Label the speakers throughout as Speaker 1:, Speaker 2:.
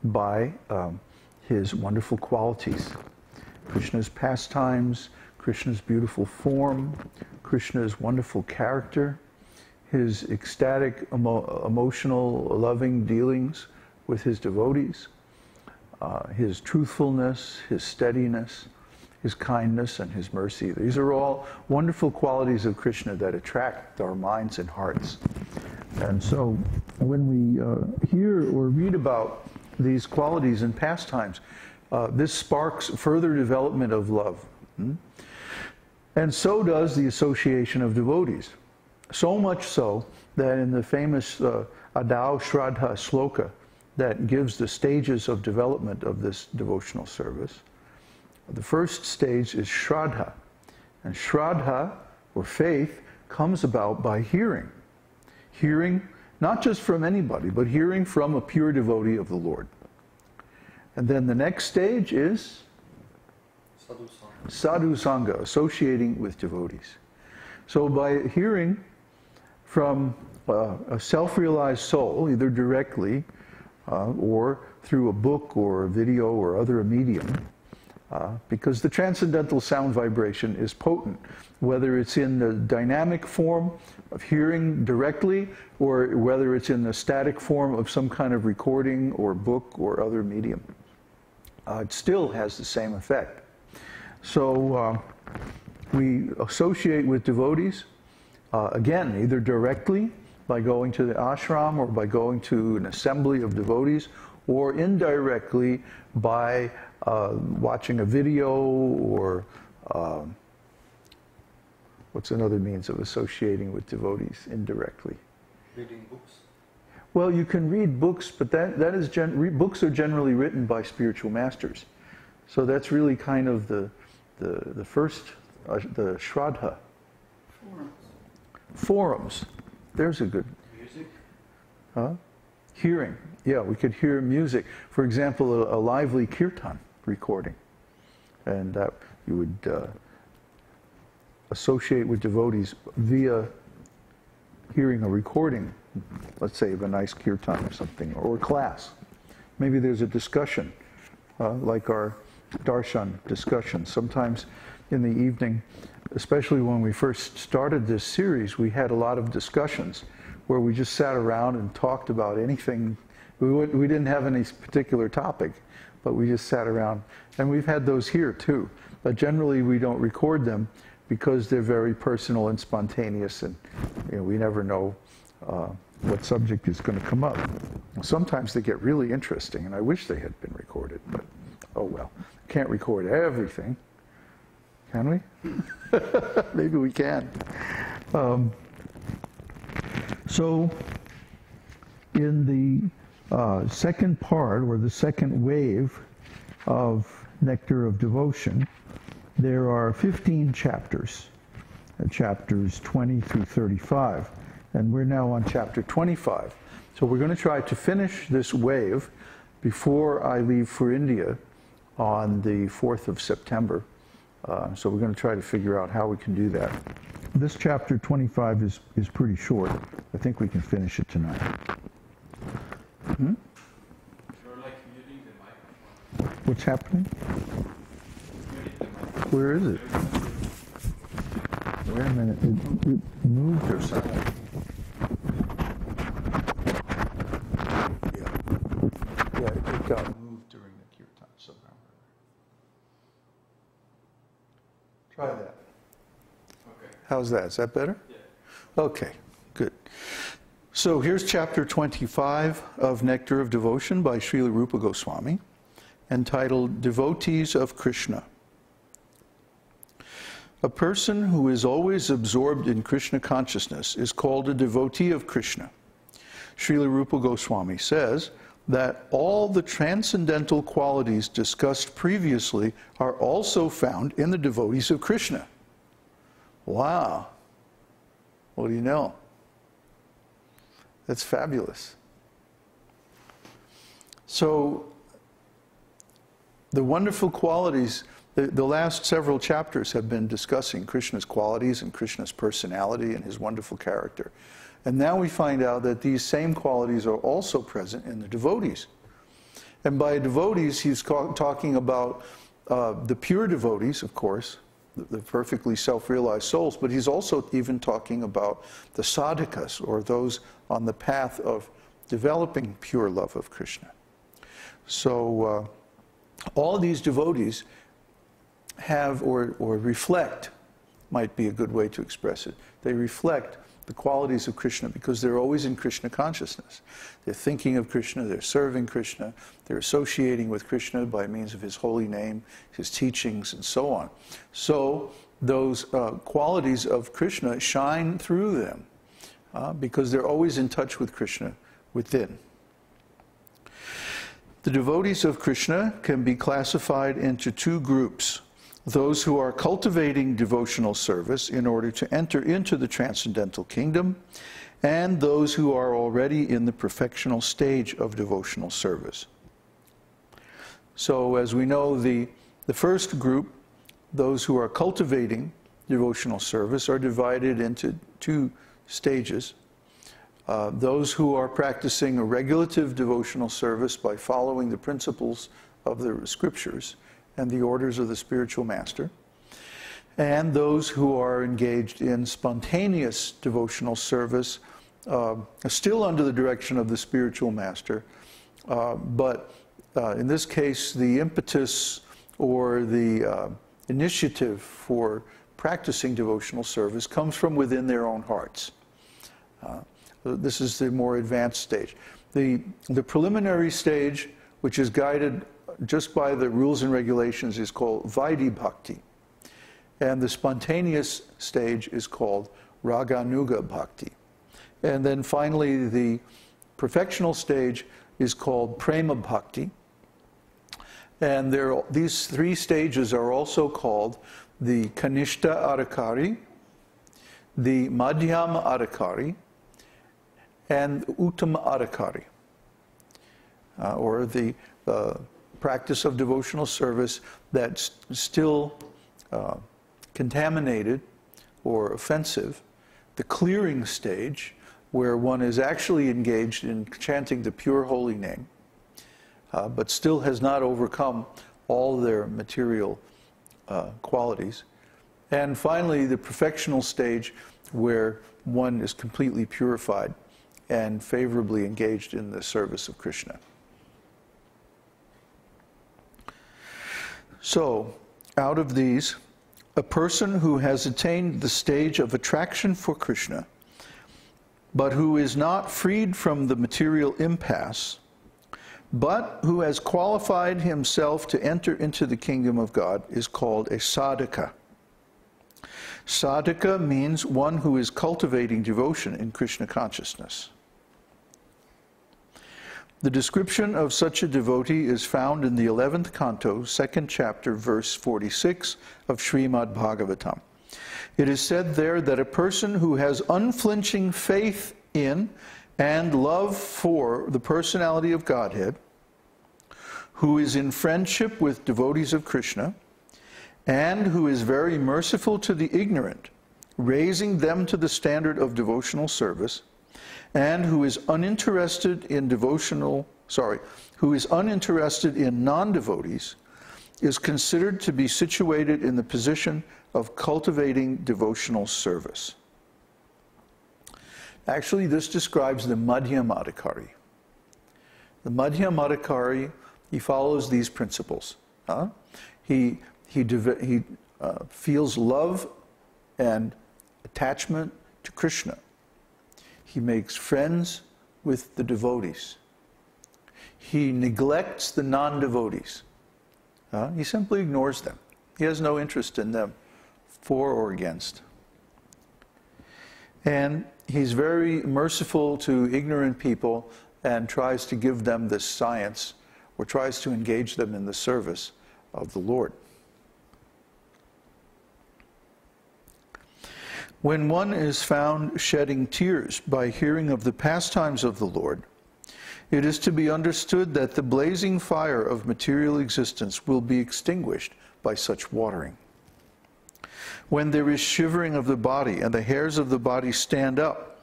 Speaker 1: by his wonderful qualities. Krishna's pastimes, Krishna's beautiful form, Krishna's wonderful character, his ecstatic, emotional, loving dealings with his devotees, his truthfulness, his steadiness, his kindness, and his mercy. These are all wonderful qualities of Krishna that attract our minds and hearts. And so when we hear or read about these qualities and pastimes, this sparks further development of love. And so does the association of devotees. So much so that in the famous Adau Shraddha sloka that gives the stages of development of this devotional service, the first stage is Shraddha. And Shraddha, or faith, comes about by hearing. Hearing not just from anybody, but hearing from a pure devotee of the Lord. And then the next stage is Sadhu Sangha, associating with devotees. So by hearing from a self-realized soul, either directly or through a book or a video or other medium, because the transcendental sound vibration is potent, whether it's in the dynamic form of hearing directly or whether it's in the static form of some kind of recording or book or other medium. It still has the same effect. So we associate with devotees, again, either directly by going to the ashram or by going to an assembly of devotees, or indirectly by watching a video or what's another means of associating with devotees indirectly?
Speaker 2: Reading books.
Speaker 1: Well, you can read books, but that is books are generally written by spiritual masters. So that's really kind of the first, the Shraddha. Forums. There's a good...
Speaker 2: Music?
Speaker 1: Huh? Hearing. Yeah, we could hear music. For example, a lively kirtan recording. And that you would associate with devotees via hearing a recording, let's say of a nice kirtan or something, or a class. Maybe there's a discussion, like our Darshan discussion. Sometimes in the evening, especially when we first started this series, we had a lot of discussions where we just sat around and talked about anything. We didn't have any particular topic, but we just sat around. And we've had those here too. But generally we don't record them because they're very personal and spontaneous, and we never know what subject is going to come up. Sometimes they get really interesting, and I wish they had been recorded, but oh well. Can't record everything, can we? Maybe we can. So in the second part, or the second wave of Nectar of Devotion, there are 15 chapters, chapters 20 through 35, and we're now on chapter 25. So we're going to try to finish this wave before I leave for India on the 4th of September. So we're going to try to figure out how we can do that. This chapter 25 is pretty short. I think we can finish it tonight. Hmm?
Speaker 2: You're like muting the microphone.
Speaker 1: What's happening? Where is it? Wait a minute. It moved or something. Yeah, it got moved during the kirtan somehow. Try that.
Speaker 2: Okay.
Speaker 1: How's that? Is that better?
Speaker 2: Yeah.
Speaker 1: Okay, good. So here's chapter 25 of Nectar of Devotion by Śrīla Rūpa Gosvāmī, entitled Devotees of Kṛṣṇa. A person who is always absorbed in Krishna consciousness is called a devotee of Krishna. Śrīla Rūpa Gosvāmī says that all the transcendental qualities discussed previously are also found in the devotees of Krishna. Wow. What do you know? That's fabulous. So, the wonderful qualities, the last several chapters have been discussing Krishna's qualities and Krishna's personality and his wonderful character. And now we find out that these same qualities are also present in the devotees. And by devotees, he's talking about the pure devotees, of course, the perfectly self-realized souls, but he's also even talking about the sadhakas, or those on the path of developing pure love of Kṛṣṇa. So all these devotees have, or reflect, might be a good way to express it. They reflect the qualities of Kṛṣṇa because they're always in Kṛṣṇa consciousness. They're thinking of Kṛṣṇa, they're serving Kṛṣṇa, they're associating with Kṛṣṇa by means of his holy name, his teachings, and so on. So those qualities of Kṛṣṇa shine through them because they're always in touch with Kṛṣṇa within. The devotees of Kṛṣṇa can be classified into two groups: those who are cultivating devotional service in order to enter into the transcendental kingdom, and those who are already in the perfectional stage of devotional service. So as we know, the first group, those who are cultivating devotional service, are divided into two stages. Those who are practicing a regulative devotional service by following the principles of the scriptures and the orders of the spiritual master, and those who are engaged in spontaneous devotional service, still under the direction of the spiritual master, but in this case the impetus or the initiative for practicing devotional service comes from within their own hearts. This is the more advanced stage. The preliminary stage, which is guided just by the rules and regulations, is called Vaidhi Bhakti. And the spontaneous stage is called Raganuga Bhakti. And then finally, the perfectional stage is called Prema Bhakti. And these three stages are also called the Kanishta Adhikari, the Madhyama Adhikari, and Uttama Adhikari, or the practice of devotional service that's still contaminated or offensive, the clearing stage, where one is actually engaged in chanting the pure holy name, but still has not overcome all their material qualities, and finally the perfectional stage, where one is completely purified and favorably engaged in the service of Kṛṣṇa. So, out of these, a person who has attained the stage of attraction for Kṛṣṇa, but who is not freed from the material impasse, but who has qualified himself to enter into the kingdom of God, is called a sadhaka. Sadhaka means one who is cultivating devotion in Kṛṣṇa consciousness. The description of such a devotee is found in the 11th canto, 2nd chapter, verse 46 of Śrīmad-Bhāgavatam. It is said there that a person who has unflinching faith in and love for the personality of Godhead, who is in friendship with devotees of Kṛṣṇa, and who is very merciful to the ignorant, raising them to the standard of devotional service, and who is uninterested in non-devotees, is considered to be situated in the position of cultivating devotional service. Actually, this describes the Madhyama Adhikari. The Madhyama Adhikari, he follows these principles. He feels love and attachment to Kṛṣṇa. He makes friends with the devotees. He neglects the non-devotees. He simply ignores them. He has no interest in them, for or against. And he's very merciful to ignorant people and tries to give them this science, or tries to engage them in the service of the Lord. When one is found shedding tears by hearing of the pastimes of the Lord, it is to be understood that the blazing fire of material existence will be extinguished by such watering. When there is shivering of the body and the hairs of the body stand up,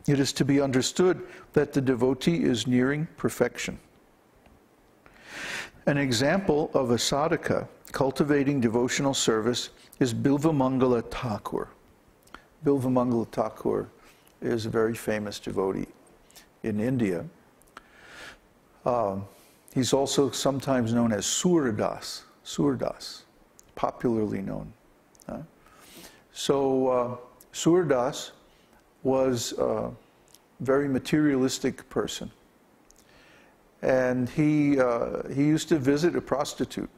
Speaker 1: it is to be understood that the devotee is nearing perfection. An example of a sadhaka cultivating devotional service is Bilvamangala Thakur. Bilvamangala Thakur is a very famous devotee in India. He's also sometimes known as Suradas, popularly known. So Suradas was a very materialistic person. And he used to visit a prostitute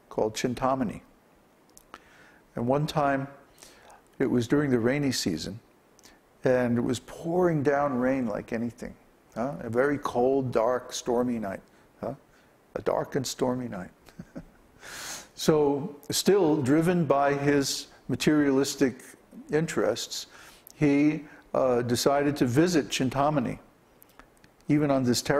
Speaker 1: called Chintamani. And one time, it was during the rainy season, and it was pouring down rain like anything. A very cold, dark, stormy night. A dark and stormy night. So, still driven by his materialistic interests, he decided to visit Chintamani, even on this terrible